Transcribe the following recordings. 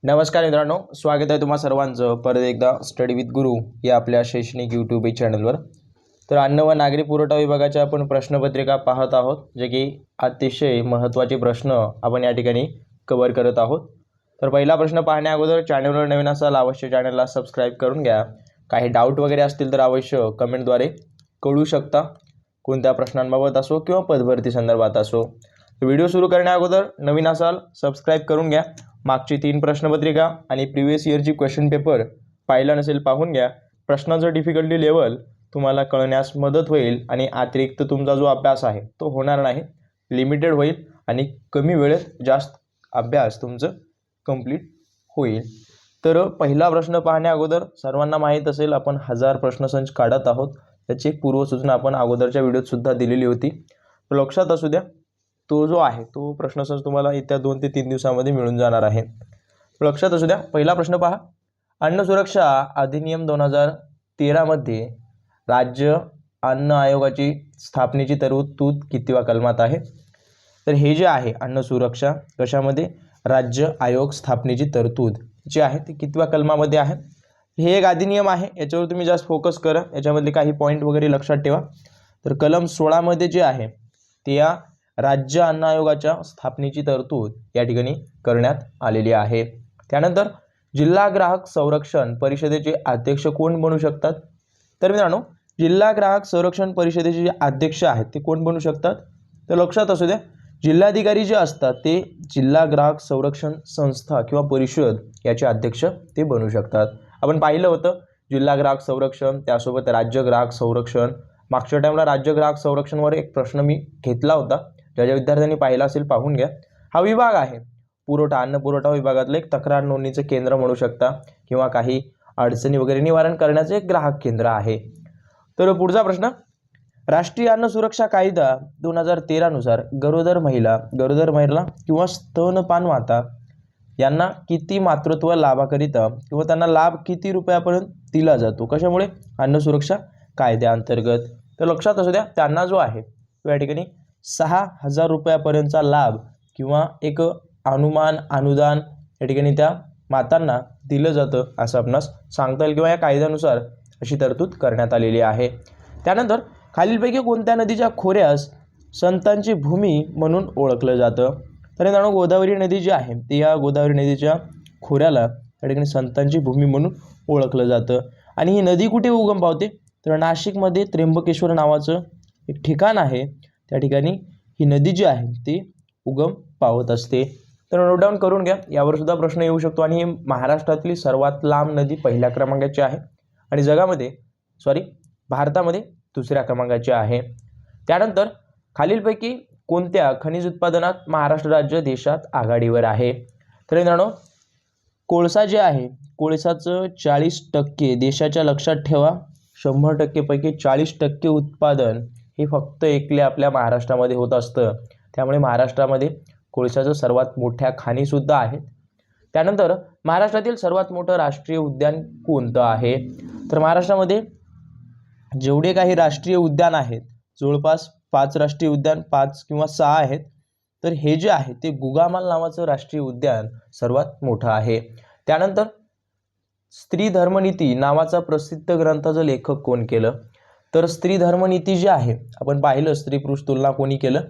नमस्कार मित्रांनो, स्वागत आहे तुम्हा सर्वांचं परत एकदा स्टडी विथ गुरु या आपल्या शैक्षणिक यूट्यूब चॅनलवर। तर अन्न व नागरी पुरवठा विभागाच्या आपण प्रश्नपत्रिका पाहत आहोत, जे की अतिशय महत्त्वाचे प्रश्न आपण या ठिकाणी कव्हर करत आहोत। तर पहिला प्रश्न पाहण्या अगोदर चॅनलवर नवीन असाल अवश्य चॅनलला सबस्क्राईब करून घ्या। काही डाऊट वगैरे असतील तर अवश्य कमेंटद्वारे कळवू शकता, कोणत्या प्रश्नांबाबत असो किंवा पदभरती संदर्भात असो। व्हिडिओ सुरू करण्या अगोदर नवीन असाल सबस्क्राईब करून घ्या। मागची 3 प्रश्नपत्रिका आणि प्रीवियस इयरची क्वेश्चन पेपर पाहिला नसेल पाहून घ्या। प्रश्नाचं डिफिकल्टी लेवल तुम्हाला कळण्यास मदत होईल आणि अतिरिक्त तुमचा जो अभ्यास आहे तो होणार नाही, लिमिटेड होईल आणि कमी वेळेत जास्त अभ्यास तुमचं कंप्लीट होईल। तर पहिला प्रश्न पाहण्या अगोदर सर्वांना माहीत असेल आपण 1000 प्रश्नसंच काढत आहोत, त्याची पूर्वसूचना आपण अगोदरच्या व्हिडिओत सुद्धा दिलेली होती। तर लक्षात असू द्या, तो जो आहे तो प्रश्नसंच तुम्हाला येत्या 2 ते 3 दिवसांमध्ये मिळून जाणार आहे। लक्षात असू द्या, पहिला प्रश्न पहा। अन्न सुरक्षा अधिनियम 2013 मध्ये राज्य अन्न आयोगाची स्थापनेची तरतूद कितव्या कलमात आहे? तर हे जे आहे अन्न सुरक्षा कशामध्ये राज्य आयोग स्थापनेची तरतूद जी आहे ती कितव्या कलमामध्ये आहे? हे एक अधिनियम आहे, याच्यावर तुम्ही जास्त फोकस करा, याच्यामधले काही पॉईंट वगैरे लक्षात ठेवा। तर कलम 16 मध्ये जे आहे ते या राज्य अन्न आयोगाच्या स्थापनेची तरतूद या ठिकाणी करण्यात आलेली आहे। त्यानंतर जिल्हा ग्राहक संरक्षण परिषदेचे अध्यक्ष कोण बनू शकतात? तर मित्रांनो, जिल्हा ग्राहक संरक्षण परिषदेचे जे अध्यक्ष आहेत ते कोण बनू शकतात? तर लक्षात असू द्या, जिल्हाधिकारी जे असतात ते जिल्हा ग्राहक संरक्षण संस्था किंवा परिषद याचे अध्यक्ष ते बनू शकतात। आपण पाहिलं होतं जिल्हा ग्राहक संरक्षण, त्यासोबत राज्य ग्राहक संरक्षण। मागच्या टाइमला राज्य ग्राहक संरक्षणवर एक प्रश्न मी घेतला होता, ज्या विद्यार्थ्यांनी पाहिला असेल पाहून घ्या। हा विभाग आहे पुरवठा अन्न पुरवठा विभागातलं एक तक्रार नोंदणीचं केंद्र म्हणू शकता किंवा काही अडचणी वगैरे निवारण करण्याचं एक ग्राहक केंद्र आहे। तर पुढचा प्रश्न, राष्ट्रीय अन्न सुरक्षा कायदा 2013 नुसार गरोदर महिला किंवा स्तनपान माता यांना किती मातृत्व लाभाकरिता किंवा त्यांना लाभ किती रुपयापर्यंत दिला जातो? कशामुळे? अन्न सुरक्षा कायद्याअंतर्गत। तर लक्षात असू द्या, त्यांना जो आहे तो या ठिकाणी 6000 रुपयापर्यंतचा लाभ किंवा एक अनुदान या ठिकाणी त्या मातांना दिलं जातं असं आपणास सांगता येईल किंवा या कायद्यानुसार अशी तरतूद करण्यात आलेली आहे। त्यानंतर खालीलपैकी कोणत्या नदीच्या खोऱ्यास संतांची भूमी म्हणून ओळखलं जातं? तर मित्रांनो, गोदावरी नदी जी आहे ती या गोदावरी नदीच्या खोऱ्याला या ठिकाणी संतांची भूमी म्हणून ओळखलं जातं। आणि ही नदी कुठे उगम पावते? तर नाशिकमध्ये त्र्यंबकेश्वर नावाचं एक ठिकाण आहे, त्या ठिकाणी ही नदी जी आहे ती उगम पावत असते। तर नोट डाऊन करून घ्या, यावर सुद्धा प्रश्न येऊ शकतो। आणि ही महाराष्ट्रातली सर्वात लांब नदी पहिल्या क्रमांकाची आहे आणि भारतामध्ये दुसऱ्या क्रमांकाची आहे। त्यानंतर खालीलपैकी कोणत्या खनिज उत्पादनात महाराष्ट्र राज्य देशात आघाडीवर आहे? तर मित्रांनो, कोळसा जे आहे कोळसाचं 40% देशाच्या लक्षात ठेवा, 100% पैकी 40% उत्पादन हे फक्त एकले आपल्या महाराष्ट्रामध्ये होत असतं। त्यामुळे महाराष्ट्रामध्ये कोळशाचं सर्वात मोठ्या खाणीसुद्धा आहेत। त्यानंतर महाराष्ट्रातील सर्वात मोठं राष्ट्रीय उद्यान कोणतं आहे? तर महाराष्ट्रामध्ये जेवढे काही राष्ट्रीय उद्यान आहेत जवळपास 5 राष्ट्रीय उद्यान 5 किंवा 6 आहेत। तर हे जे आहे ते गुगामाल नावाचं राष्ट्रीय उद्यान सर्वात मोठं आहे। त्यानंतर स्त्री धर्मनीती नावाचा प्रसिद्ध ग्रंथाचं लेखक कोण केलं? तर स्त्री धर्मनीती जे आहे आपण पाहिलं स्त्री पुरुष तुलना कोणी केलं,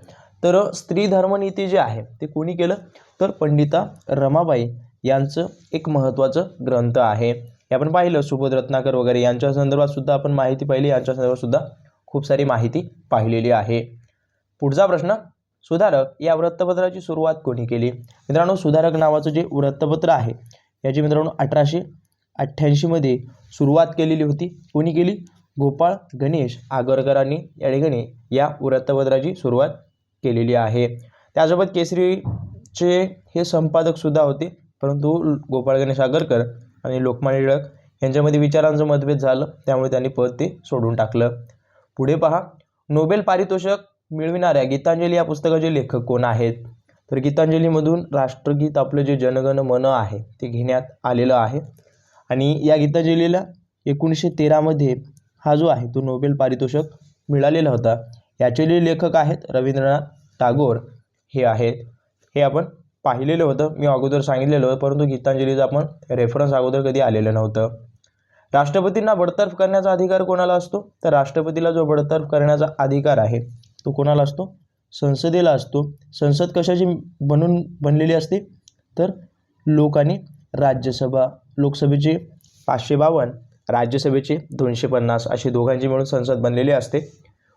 तर स्त्री धर्मनीती जे आहे ते कोणी केलं? तर पंडिता रमाबाई यांचं एक महत्त्वाचं ग्रंथ आहे। हे आपण पाहिलं सुबोध रत्नाकर वगैरे यांच्या संदर्भात सुद्धा आपण माहिती पाहिली, यांच्या संदर्भात सुद्धा खूप सारी माहिती पाहिलेली आहे। पुढचा प्रश्न, सुधारक या वृत्तपत्राची सुरुवात कोणी केली? मित्रांनो, सुधारक नावाचं जे वृत्तपत्र आहे याची मित्रांनो 1888 मध्ये सुरुवात केलेली होती। कोणी केली? गोपाळ गणेश आगरकरांनी या ठिकाणी या वृत्तपत्राची सुरुवात केलेली आहे। त्यासोबत केसरीचे हे संपादक सुद्धा होते, परंतु गोपाळ गणेश आगरकर आणि लोकमान्य टिळक यांच्यामध्ये विचारांचं मतभेद झालं, त्यामुळे त्यांनी पद ते सोडून टाकलं। पुढे पहा, नोबेल पारितोषिक मिळविणाऱ्या गीतांजली या पुस्तकाचे लेखक कोण आहेत? तर गीतांजलीमधून राष्ट्रगीत आपलं जे जनगण मन आहे ते घेण्यात आलेलं आहे। आणि या गीतांजलीला 1913 मध्ये हा जो आहे तो नोबेल पारितोषिक मिळालेला होता। याचे जे लेखक आहेत रवींद्रनाथ टागोर हे आहेत, हे आपण पाहिलेलं होतं, मी अगोदर सांगितलेलं होतं, परंतु गीतांजलीचं आपण रेफरन्स अगोदर कधी आलेलं नव्हतं. राष्ट्रपतींना बडतर्फ करण्याचा अधिकार कोणाला असतो? तर राष्ट्रपतीला जो बडतर्फ करण्याचा अधिकार आहे तो कोणाला असतो? संसदेला असतो. संसद कशाची बनलेली असते? तर लोक आणि राज्यसभा. लोकसभेचे 552, राज्यसभेचे 250 अशी दोघांची मिळून संसद बनलेली असते.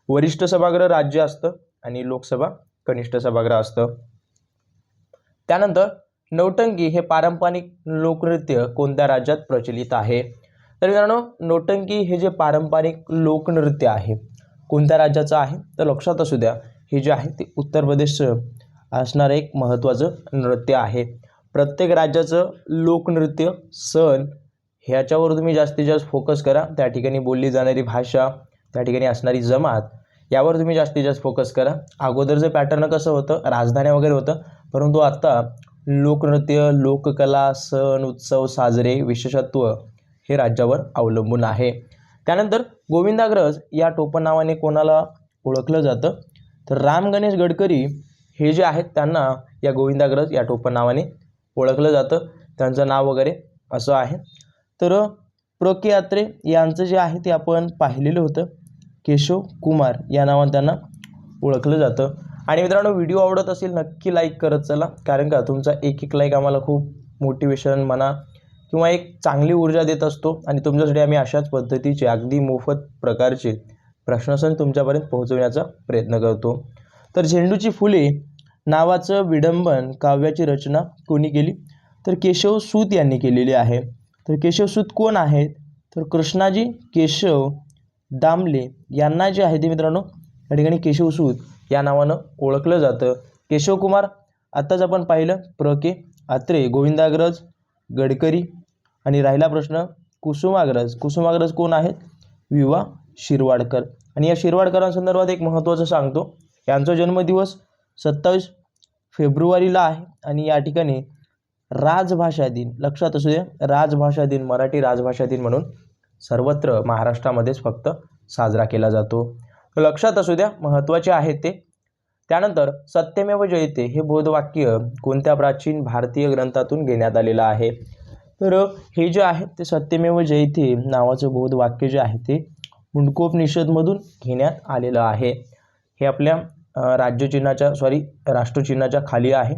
वरिष्ठ सभागृह राज्य असतं आणि लोकसभा कनिष्ठ सभागृह असतं. त्यानंतर नौटंकी हे पारंपरिक लोकनृत्य कोणत्या राज्यात प्रचलित आहे? तर मित्रांनो, नौटंकी हे जे पारंपरिक लोकनृत्य आहे कोणत्या राज्याचं आहे? तर लक्षात असू द्या, हे जे आहे ते उत्तर प्रदेश असणारं एक महत्त्वाचं नृत्य आहे. प्रत्येक राज्याचं लोकनृत्य, सण ह्याच्यावर तुम्ही जास्तीत जास्त फोकस करा. त्या ठिकाणी बोलली जाणारी भाषा, त्या ठिकाणी असणारी जमात, यावर तुम्ही जास्तीत जास्त फोकस करा. अगोदरचं पॅटर्न कसं होतं? राजधान्या वगैरे होतं, परंतु आता लोकनृत्य, लोककला, सण उत्सव साजरे, विशेषत्व हे राज्यावर अवलंबून आहे. त्यानंतर गोविंदाग्रज या टोपणनावाने कोणाला ओळखलं जातं? तर राम गणेश गडकरी हे जे आहेत त्यांना या गोविंदाग्रज या टोपणनावाने ओळखलं जातं. त्यांचं नाव वगैरे असं आहे. तर प्र के अत्रे यांचं जे आहे ते आपण पाहिलेलं होतं. केशव कुमार या नावाने त्यांना ओळखलं जातं. आणि मित्रांनो, व्हिडिओ आवडत असेल नक्की लाईक करत चला, कारण का तुमचा एक लाईक आम्हाला खूप मोटिवेशन म्हणा किंवा एक चांगली ऊर्जा देत असतो. आणि तुमच्यासाठी आम्ही अशाच पद्धतीचे अगदी मोफत प्रकारचे प्रश्नसंच तुमच्यापर्यंत पोहोचवण्याचा प्रयत्न करतो. तर झेंडूची फुले नावाचं विडंबन काव्याची रचना कोणी केली? तर केशव सूत यांनी केलेली आहे. तर केशव सूत कोण आहेत? तर कृष्णाजी केशव दामले यांना जे आहे ते मित्रांनो या ठिकाणी केशव सूत या नावानं ओळखलं जातं. केशव कुमार आत्ताच आपण पाहिलं, प्र के अत्रे, गोविंदाग्रज गडकरी, आणि राहिला प्रश्न कुसुमाग्रज. कुसुमाग्रज कोण आहेत? विवा शिरवाडकर. आणि या शिरवाडकरांसंदर्भात एक महत्त्वाचं सांगतो, यांचा जन्मदिवस 27 फेब्रुवारीला आहे. आणि या ठिकाणी राजभाषा दिन, लक्षात असू द्या, राजभाषा दिन, मराठी राजभाषा दिन म्हणून सर्वत्र महाराष्ट्रामध्येच फक्त साजरा केला जातो. लक्षात असू द्या, महत्त्वाचे आहेत ते. त्यानंतर सत्यमेव जयते हे बोधवाक्य कोणत्या प्राचीन भारतीय ग्रंथातून घेण्यात आलेलं आहे? तर हे जे आहे ते सत्यमेव जयते नावाचं बोधवाक्य जे आहे ते मुंडकोपनिषदमधून घेण्यात आलेलं आहे. हे आपल्या राष्ट्रचिन्हाच्या खाली आहे.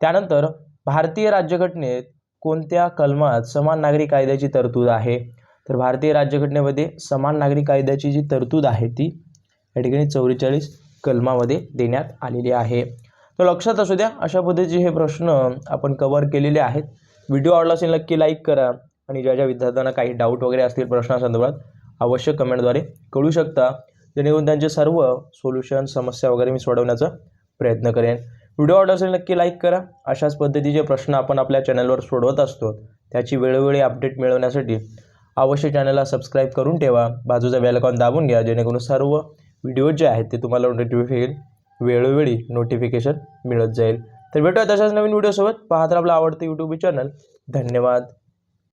त्यानंतर भारतीय राज्यघटनेत कोणत्या कलमात समान नागरी कायद्याची तरतूद आहे? तर भारतीय राज्यघटनेमध्ये समान नागरी कायद्याची जी तरतूद आहे ती या ठिकाणी 44 कलमामध्ये देण्यात आलेली आहे. तर लक्षात असू द्या, अशा पद्धतीचे हे प्रश्न आपण कव्हर केलेले आहेत. व्हिडिओ आवडला असेल नक्की लाईक करा. आणि ज्या व्हिद्यार्थ्यांना काही डाऊट वगैरे असतील प्रश्नासंदर्भात अवश्य कमेंटद्वारे कळू शकता, जेणेकरून त्यांचे सर्व सोल्युशन समस्या वगैरे मी सोडवण्याचा प्रयत्न करेन. व्हिडिओ आवडला असेल नक्की लाईक करा. अशाच पद्धतीचे प्रश्न आपण आपल्या चॅनलवर सोडवत असतो. त्याची वेळोवेळी अपडेट मिळवण्यासाठी अवश्य चॅनलला सबस्क्राईब करून ठेवा. बाजूचा बेल आयकॉन दाबून घ्या, जेणेकरून सर्व व्हिडिओ जे आहेत ते तुम्हाला वेळोवेळी नोटिफिकेशन मिळत जाईल. तर भेटूया तशाच नवीन व्हिडिओसोबत. पाहत राहा आपला आवडतं यूट्यूब चॅनल. धन्यवाद.